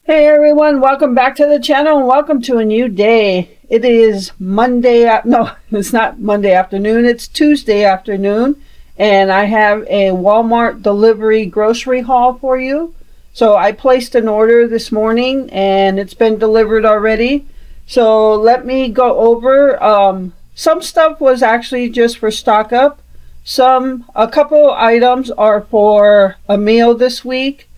Hey everyone, welcome back to the channel and welcome to a new day. It is Monday, no, it's not Monday afternoon, it's Tuesday afternoon, and I have a Walmart delivery grocery haul for you. So I placed an order this morning and it's been delivered already. So let me go over, some stuff was actually just for stock up. A couple items are for a meal this week,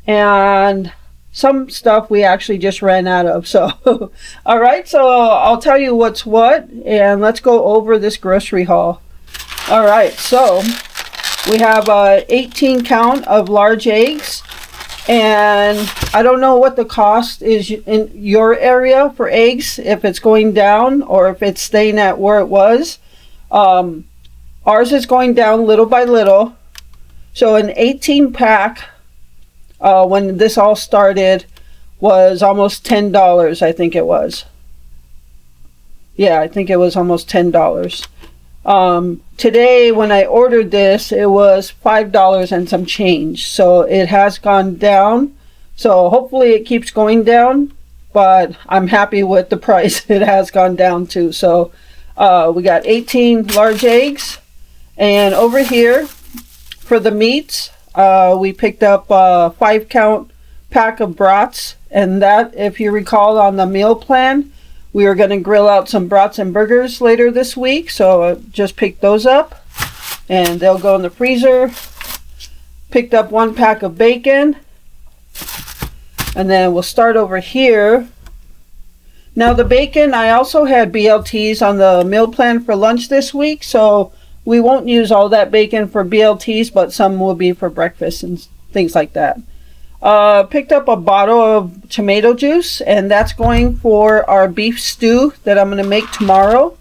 and some stuff we actually just ran out of. So all right, so I'll tell you what's what, and let's go over this grocery haul. All right, so we have 18 count of large eggs, and I don't know what the cost is in your area for eggs, if it's going down or if it's staying at where it was. Ours is going down little by little. So an 18 pack when this all started was almost $10, I think it was. Yeah, I think it was almost $10. Today when I ordered this, it was $5 and some change. So it has gone down. So hopefully it keeps going down, but I'm happy with the price it has gone down to. So we got 18 large eggs, and over here for the meats, we picked up a 5 count pack of brats, and that, if you recall on the meal plan, we were going to grill out some brats and burgers later this week, so I just picked those up and they'll go in the freezer. Picked up 1 pack of bacon, and then we'll start over here. Now the bacon, I also had BLTs on the meal plan for lunch this week, so we won't use all that bacon for BLTs, but some will be for breakfast and things like that. Picked up a bottle of tomato juice, and that's going for our beef stew that I'm going to make tomorrow.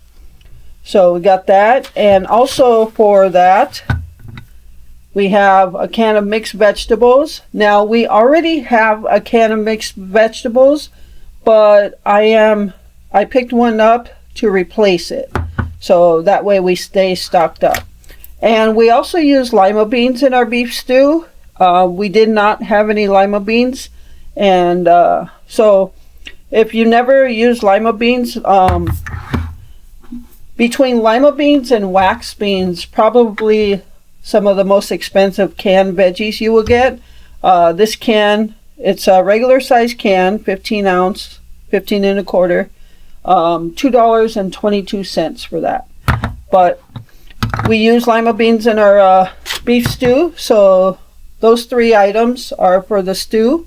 So we got that. And also for that, we have a can of mixed vegetables. Now we already have a can of mixed vegetables, but I picked one up to replace it. So that way we stay stocked up. And we also use lima beans in our beef stew. We did not have any lima beans. And so if you never use lima beans, between lima beans and wax beans, probably some of the most expensive canned veggies you will get. This can, it's a regular size can, 15 ounce, 15 and a quarter. $2.22 for that. But we use lima beans in our beef stew, so those 3 items are for the stew.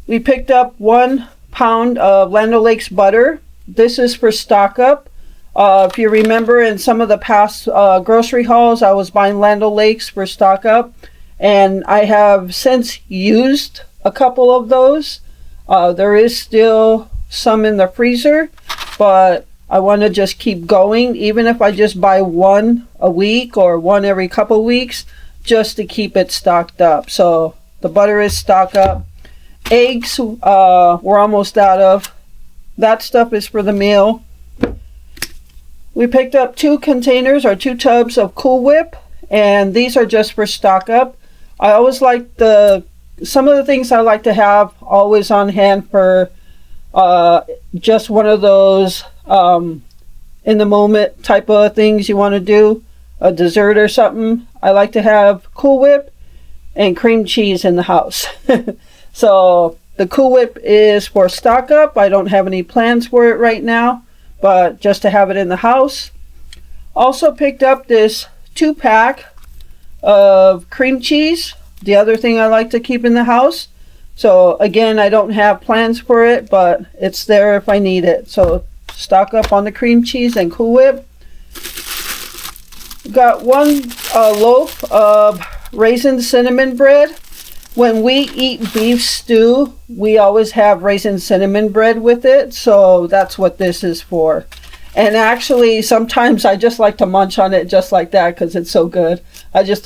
We picked up 1 pound of Land O'Lakes butter. This is for stock up. If you remember in some of the past grocery hauls, I was buying Land O'Lakes for stock up, and I have since used a couple of those. There is still some in the freezer, but I want to just keep going, even if I just buy 1 a week or 1 every couple weeks, just to keep it stocked up. So the butter is stocked up. Eggs, we're almost out of. That stuff is for the meal. We picked up 2 containers or 2 tubs of Cool Whip, and these are just for stock up. I always like some of the things I like to have always on hand for just one of those in the moment type of things you want to do, a dessert or something. I like to have Cool Whip and cream cheese in the house. So the Cool Whip is for stock up. I don't have any plans for it right now, but just to have it in the house. Also picked up this 2 pack of cream cheese, the other thing I like to keep in the house. So again, I don't have plans for it, but it's there if I need it. So stock up on the cream cheese and Cool Whip. Got 1 loaf of raisin cinnamon bread. When we eat beef stew, we always have raisin cinnamon bread with it. So that's what this is for. And actually, sometimes I just like to munch on it just like that because it's so good. I just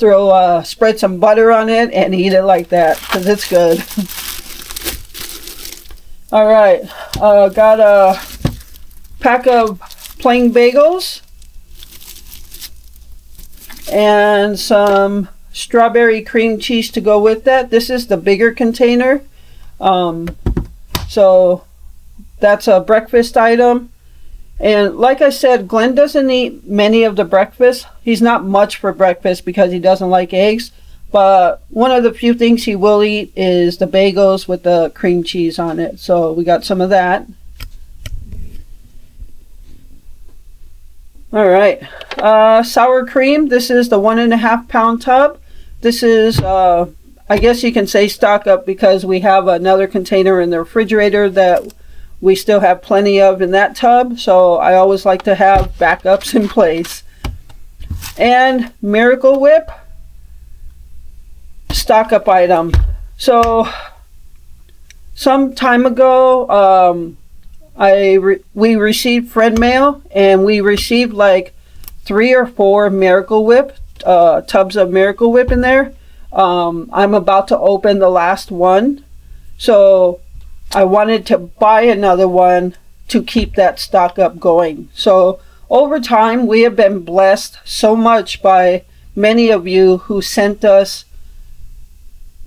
spread some butter on it and eat it like that because it's good. All right, got a pack of plain bagels and some strawberry cream cheese to go with that. This is the bigger container. So that's a breakfast item. And like I said, Glenn doesn't eat many of the breakfast. He's not much for breakfast because he doesn't like eggs. But one of the few things he will eat is the bagels with the cream cheese on it. So we got some of that. All right. Sour cream. This is the 1.5 pound tub. This is, I guess you can say stock up because we have another container in the refrigerator that we still have plenty of in that tub, so I always like to have backups in place. And Miracle Whip, stock up item. So some time ago, we received friend mail, and we received like 3 or 4 Miracle Whip tubs of Miracle Whip in there. I'm about to open the last one, so I wanted to buy another one to keep that stock up going. So over time, we have been blessed so much by many of you who sent us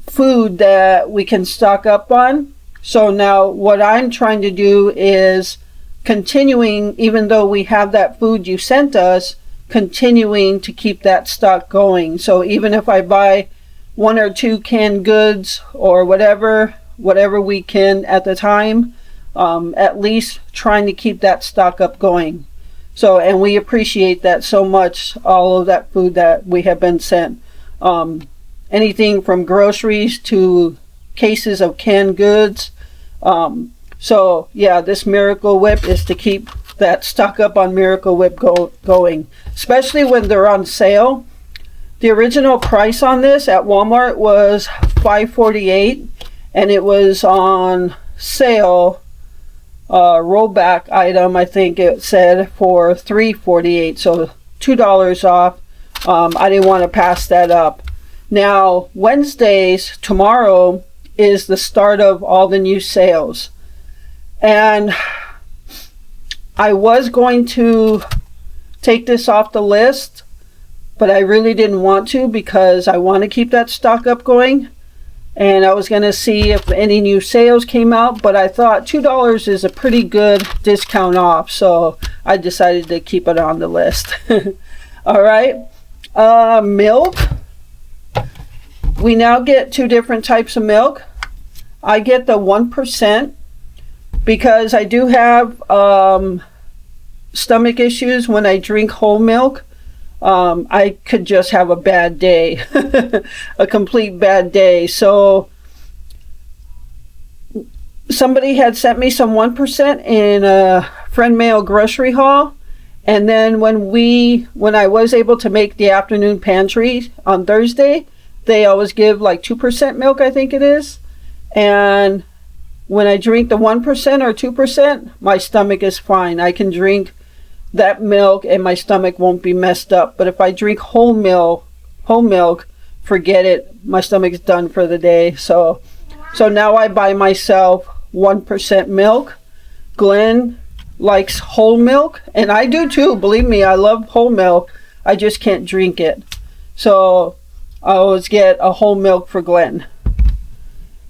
food that we can stock up on. So now what I'm trying to do is continuing, even though we have that food you sent us, continuing to keep that stock going. So even if I buy 1 or 2 canned goods or whatever we can at the time, at least trying to keep that stock up going. So, and we appreciate that so much, all of that food that we have been sent. Anything from groceries to cases of canned goods. So yeah, this Miracle Whip is to keep that stock up on Miracle Whip going, especially when they're on sale. The original price on this at Walmart was $5.48. And it was on sale, rollback item, I think it said, for $3.48, so $2 off. I didn't want to pass that up. Now, Wednesdays, tomorrow, is the start of all the new sales. And I was going to take this off the list, but I really didn't want to because I want to keep that stock up going. And I was going to see if any new sales came out, but I thought $2 is a pretty good discount off, so I decided to keep it on the list. All right. Milk. We now get 2 different types of milk. I get the 1% because I do have stomach issues when I drink whole milk. I could just have a bad day, a complete bad day. So somebody had sent me some 1% in a friend mail grocery haul. And then when I was able to make the afternoon pantry on Thursday, they always give like 2% milk, I think it is. And when I drink the 1% or 2%, my stomach is fine. I can drink that milk and my stomach won't be messed up. But if I drink whole milk, forget it. My stomach's done for the day. So now I buy myself 1% milk. Glenn likes whole milk, and I do too. Believe me, I love whole milk. I just can't drink it. So I always get a whole milk for Glenn.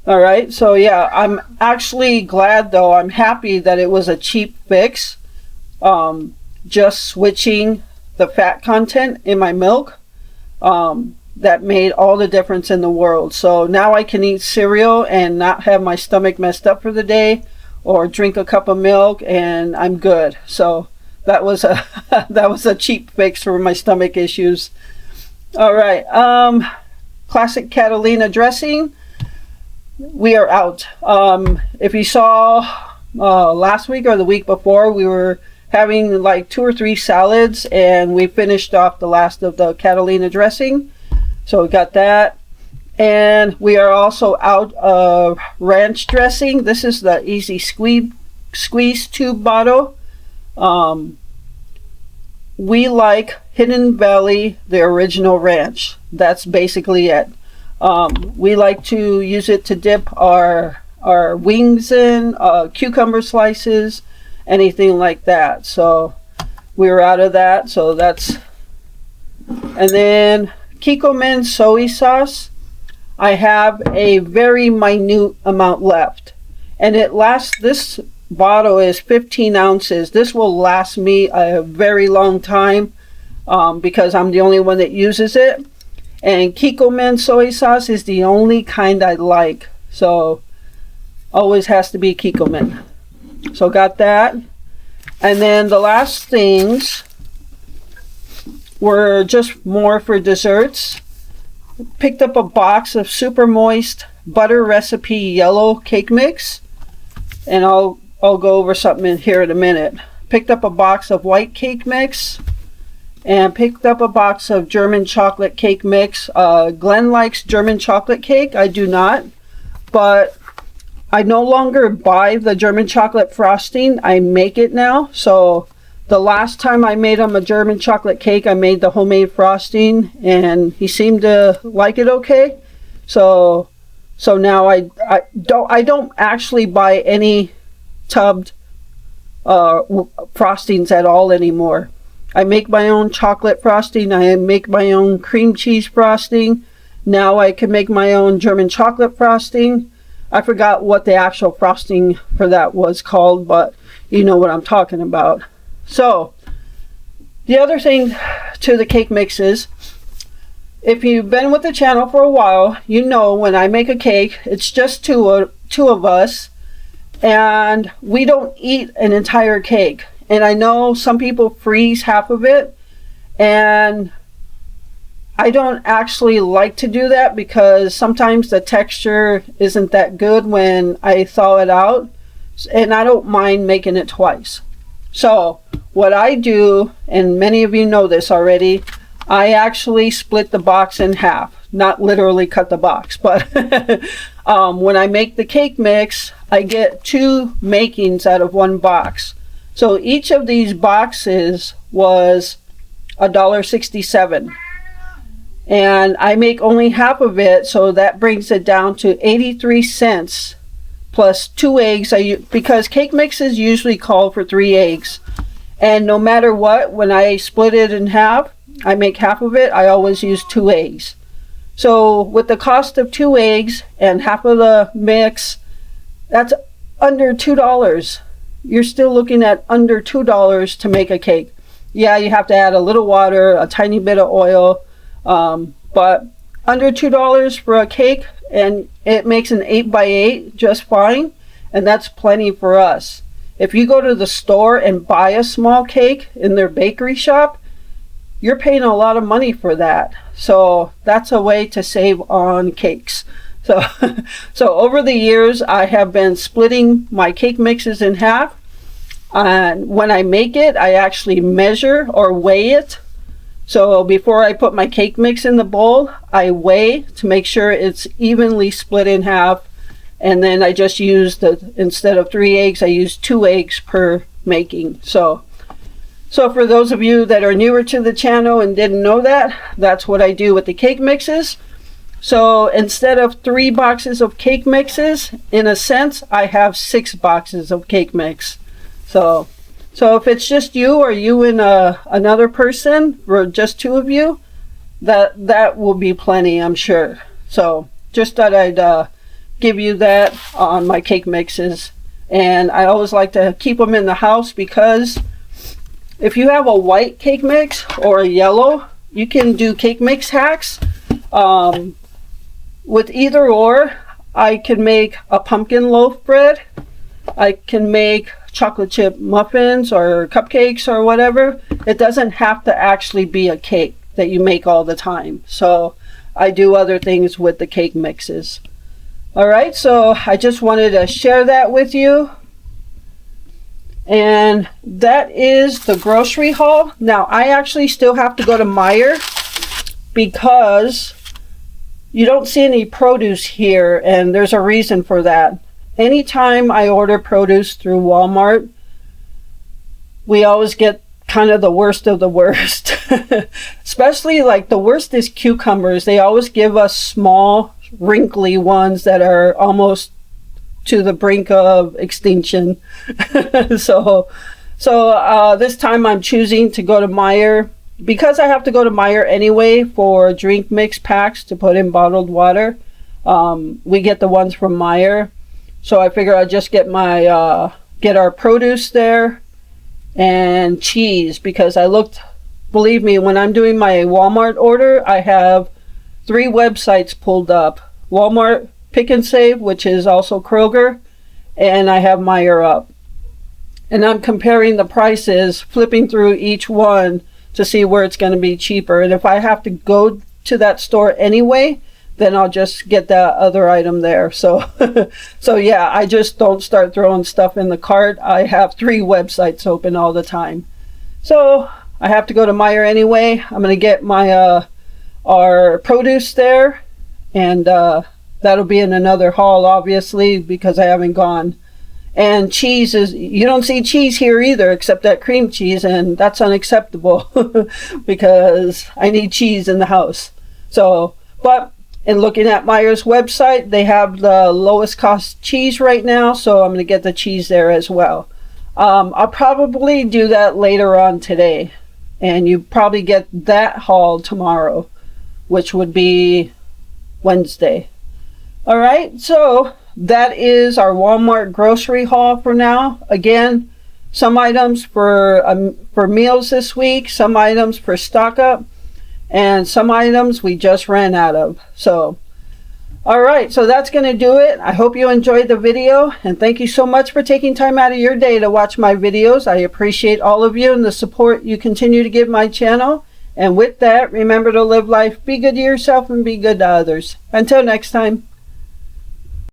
All right. So yeah, I'm actually glad though. I'm happy that it was a cheap fix. Just switching the fat content in my milk, that made all the difference in the world. So now I can eat cereal and not have my stomach messed up for the day, or drink a cup of milk and I'm good. So that was a cheap fix for my stomach issues. All right. Classic Catalina dressing. We are out. If you saw last week or the week before, we were having like 2 or 3 salads, and we finished off the last of the Catalina dressing. So we got that. And we are also out of ranch dressing. This is the Easy Squeeze tube bottle. We like Hidden Valley, the original ranch. That's basically it. We like to use it to dip our wings in, cucumber slices, anything like that. So we were out of that. So that's, and then Kikkoman soy sauce. I have a very minute amount left. And it lasts, this bottle is 15 ounces. This will last me a very long time because I'm the only one that uses it. And Kikkoman soy sauce is the only kind I like. So always has to be Kikkoman. So got that. And then the last things were just more for desserts. Picked up a box of super moist butter recipe yellow cake mix. And I'll go over something in here in a minute. Picked up a box of white cake mix. And picked up a box of German chocolate cake mix. Glenn likes German chocolate cake. I do not. But I no longer buy the German chocolate frosting. I make it now. So the last time I made him a German chocolate cake, I made the homemade frosting, and he seemed to like it okay. So now I don't actually buy any tubbed frostings at all anymore. I make my own chocolate frosting. I make my own cream cheese frosting. Now I can make my own German chocolate frosting. I forgot what the actual frosting for that was called, but you know what I'm talking about. So, the other thing to the cake mixes, if you've been with the channel for a while, you know when I make a cake, it's just two of us, and we don't eat an entire cake. And I know some people freeze half of it, and I don't actually like to do that because sometimes the texture isn't that good when I thaw it out, and I don't mind making it twice. So what I do, and many of you know this already, I actually split the box in half. Not literally cut the box, but when I make the cake mix, I get 2 makings out of 1 box. So each of these boxes was $1.67. And I make only half of it, so that brings it down to 83 cents plus 2 eggs. Because cake mixes usually call for 3 eggs. And no matter what, when I split it in half, I make half of it, I always use 2 eggs. So with the cost of 2 eggs and half of the mix, that's under $2. You're still looking at under $2 to make a cake. Yeah, you have to add a little water, a tiny bit of oil, but under $2 for a cake, and it makes an 8x8 just fine, and that's plenty for us. If you go to the store and buy a small cake in their bakery shop, you're paying a lot of money for that. So that's a way to save on cakes. So over the years, I have been splitting my cake mixes in half. And when I make it, I actually measure or weigh it. So before I put my cake mix in the bowl, I weigh to make sure it's evenly split in half. And then I just use instead of 3 eggs, I use 2 eggs per making. So for those of you that are newer to the channel and didn't know that, that's what I do with the cake mixes. So instead of 3 boxes of cake mixes, in a sense, I have 6 boxes of cake mix. So if it's just you or you and another person, or just 2 of you, that will be plenty, I'm sure. So just thought I'd give you that on my cake mixes. And I always like to keep them in the house because if you have a white cake mix or a yellow, you can do cake mix hacks. With either or, I can make a pumpkin loaf bread. I can make chocolate chip muffins or cupcakes or whatever. It doesn't have to actually be a cake that you make all the time. So I do other things with the cake mixes. Alright, so I just wanted to share that with you. And that is the grocery haul. Now, I actually still have to go to Meijer because you don't see any produce here, and there's a reason for that. Anytime I order produce through Walmart, we always get kind of the worst of the worst. Especially like the worst is cucumbers. They always give us small, wrinkly ones that are almost to the brink of extinction. So this time I'm choosing to go to Meijer because I have to go to Meijer anyway for drink mix packs to put in bottled water. We get the ones from Meijer, so I figure I'll just get my get our produce there and cheese, because I looked, believe me, when I'm doing my Walmart order, I have 3 websites pulled up: Walmart, Pick and Save, which is also Kroger, and I have Meijer up. And I'm comparing the prices, flipping through each one to see where it's going to be cheaper. And if I have to go to that store anyway, then I'll just get that other item there. So so yeah, I just don't start throwing stuff in the cart. I have 3 websites open all the time. So I have to go to Meijer anyway. I'm going to get my our produce there, and that'll be in another haul, obviously, because I haven't gone. And cheese is, you don't see cheese here either, except that cream cheese, and that's unacceptable because I need cheese in the house. So, but in looking at Meijer's website, they have the lowest cost cheese right now, so I'm going to get the cheese there as well. I'll probably do that later on today, and you probably get that haul tomorrow, which would be Wednesday. All right, so that is our Walmart grocery haul for now. Again, some items for meals this week, some items for stock up, and some items we just ran out of. So, all right, so that's going to do it. I hope you enjoyed the video, and thank you so much for taking time out of your day to watch my videos. I appreciate all of you and the support you continue to give my channel. And with that, remember to live life, be good to yourself, and be good to others. Until next time.